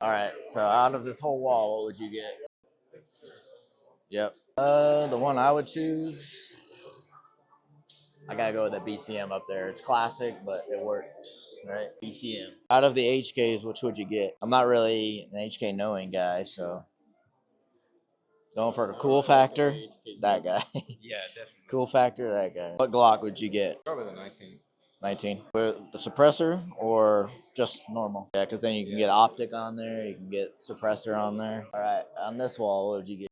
All right. So out of this whole wall, what would you get? Yep. The one I would choose, I gotta go with the BCM up there. It's classic, but it works, right? BCM. Out of the HKs, which would you get? I'm not really an HK knowing guy, so going for a cool factor, that guy. Yeah, definitely. Cool factor, that guy. What Glock would you get? Probably the 19. 19. With the suppressor or just normal? Yeah, because then you can get optic on there, you can get suppressor on there. All right, on this wall, what would you get?